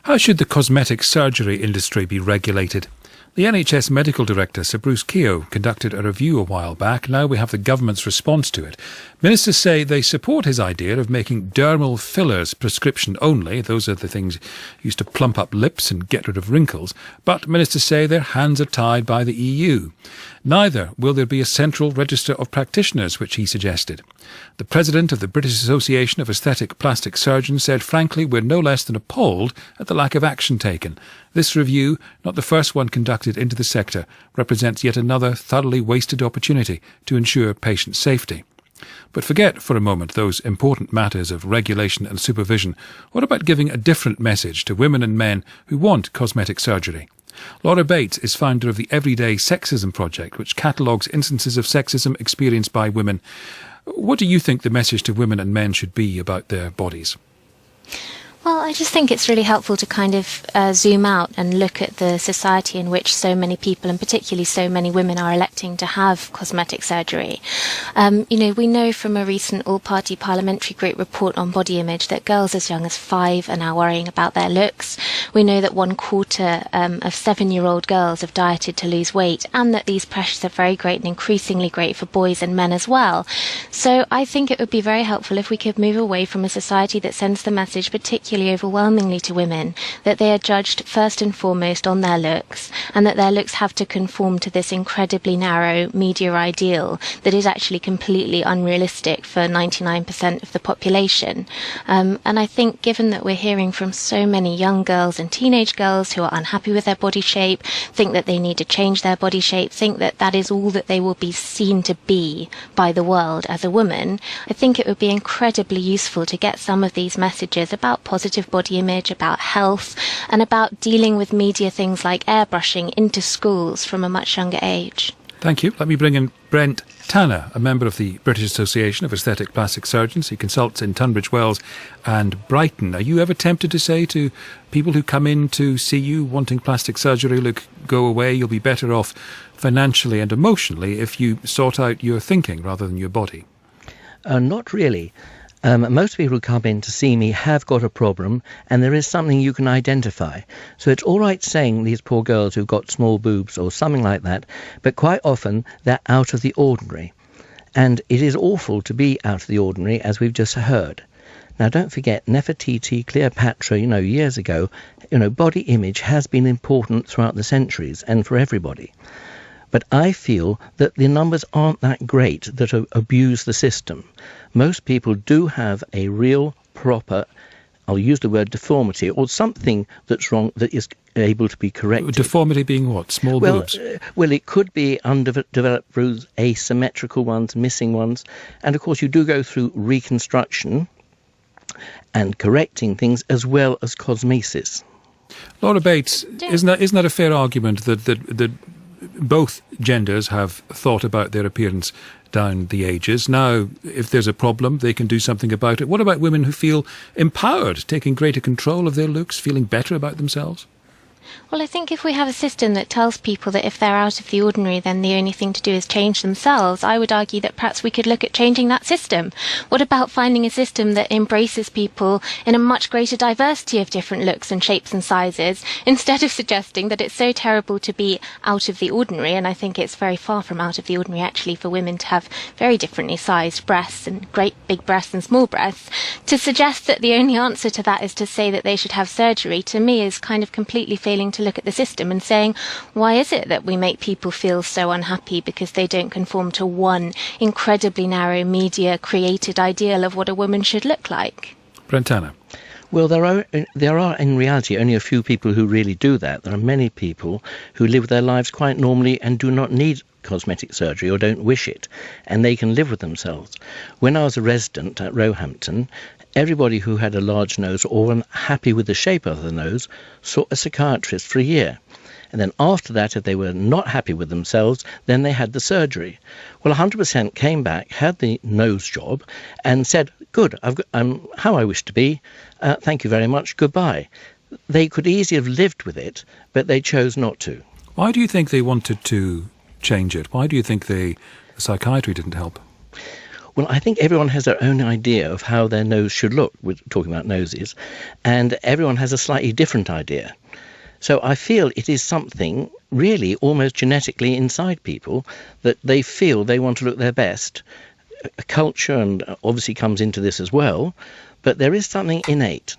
How should the cosmetic surgery industry be regulated? The NHS Medical Director, Sir Bruce Keogh, conducted a review a while back. Now we have the government's response to it. Ministers say they support his idea of making dermal fillers prescription only. Those are the things used to plump up lips and get rid of wrinkles. But ministers say their hands are tied by the EU. Neither will there be a central register of practitioners, which he suggested. The president of the British Association of Aesthetic Plastic Surgeons said, frankly, we're no less than appalled at the lack of action taken. This review, not the first one conducted into the sector, represents yet another thoroughly wasted opportunity to ensure patient safety. But forget for a moment those important matters of regulation and supervision. What about giving a different message to women and men who want cosmetic surgery? Laura Bates is founder of the Everyday Sexism Project, which catalogues instances of sexism experienced by women. What do you think the message to women and men should be about their bodies? Well, I just think it's really helpful to kind of zoom out and look at the society in which so many people, and particularly so many women, are electing to have cosmetic surgery. We know from a recent all-party parliamentary group report on body image that girls as young as 5 are now worrying about their looks. We know that 1/4 of 7-year-old girls have dieted to lose weight, and that these pressures are very great and increasingly great for boys and men as well. So I think it would be very helpful if we could move away from a society that sends the message, particularly overwhelmingly to women, that they are judged first and foremost on their looks, and that their looks have to conform to this incredibly narrow media ideal that is actually completely unrealistic for 99% of the population. And I think, given that we're hearing from so many young girls and teenage girls who are unhappy with their body shape, think that they need to change their body shape, think that that is all that they will be seen to be by the world as a woman, I think it would be incredibly useful to get some of these messages about positive body image, about health, and about dealing with media things like airbrushing into schools from a much younger age. Thank you. Let me bring in Brent Tanner, a member of the British Association of Aesthetic Plastic Surgeons. He consults in Tunbridge Wells and Brighton. Are you ever tempted to say to people who come in to see you wanting plastic surgery, look, go away, you'll be better off financially and emotionally if you sort out your thinking rather than your body? Not really. Most people who come in to see me have got a problem, and there is something you can identify. So it's all right saying these poor girls who've got small boobs or something like that, but quite often they're out of the ordinary. And it is awful to be out of the ordinary, as we've just heard. Now, don't forget, Nefertiti, Cleopatra, years ago, body image has been important throughout the centuries and for everybody. But I feel that the numbers aren't that great that abuse the system. Most people do have a real, proper, I'll use the word deformity, or something that's wrong that is able to be corrected. Deformity being what? Small boobs? Well, it could be undeveloped boobs, asymmetrical ones, missing ones. And, of course, you do go through reconstruction and correcting things as well as cosmesis. Laura Bates, isn't that a fair argument that both genders have thought about their appearance down the ages? Now, if there's a problem, they can do something about it. What about women who feel empowered, taking greater control of their looks, feeling better about themselves? Well, I think if we have a system that tells people that if they're out of the ordinary, then the only thing to do is change themselves, I would argue that perhaps we could look at changing that system. What about finding a system that embraces people in a much greater diversity of different looks and shapes and sizes, instead of suggesting that it's so terrible to be out of the ordinary? And I think it's very far from out of the ordinary, actually, for women to have very differently sized breasts and great big breasts and small breasts. To suggest that the only answer to that is to say that they should have surgery, to me, is kind of completely failing to look at the system and saying, why is it that we make people feel so unhappy because they don't conform to one incredibly narrow media created ideal of what a woman should look like? Brent Tanner. Well, there are in reality only a few people who really do that. There are many people who live their lives quite normally and do not need cosmetic surgery or don't wish it, and they can live with themselves. When I was a resident at Roehampton, everybody who had a large nose or unhappy with the shape of the nose saw a psychiatrist for a year. And then after that, if they were not happy with themselves, then they had the surgery. Well, 100% came back, had the nose job, and said, good, I'm how I wish to be, thank you very much, goodbye. They could easily have lived with it, but they chose not to. Why do you think they wanted to change it? Why do you think the psychiatry didn't help? Well, I think everyone has their own idea of how their nose should look. We're talking about noses, and everyone has a slightly different idea. So I feel it is something really almost genetically inside people that they feel they want to look their best. Culture and obviously comes into this as well, but there is something innate.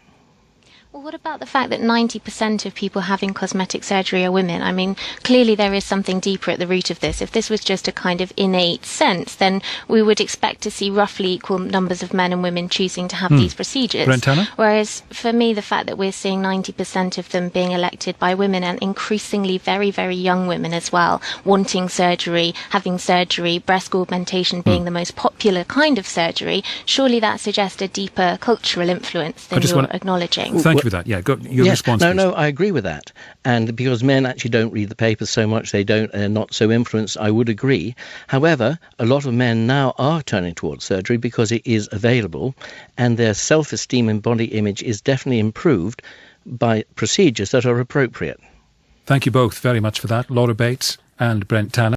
Well, what about the fact that 90% of people having cosmetic surgery are women? I mean, clearly there is something deeper at the root of this. If this was just a kind of innate sense, then we would expect to see roughly equal numbers of men and women choosing to have these procedures. Brentana? Whereas for me, the fact that we're seeing 90% of them being elected by women, and increasingly very, very young women as well, wanting surgery, having surgery, breast augmentation being the most popular kind of surgery, surely that suggests a deeper cultural influence than you're acknowledging. Thank you for that. Yeah, your Yes, response. no, I agree with that. And because men actually don't read the papers so much, they're not so influenced, I would agree. However, a lot of men now are turning towards surgery because it is available, and their self-esteem and body image is definitely improved by procedures that are appropriate. Thank you both very much for that, Laura Bates and Brent Tanner.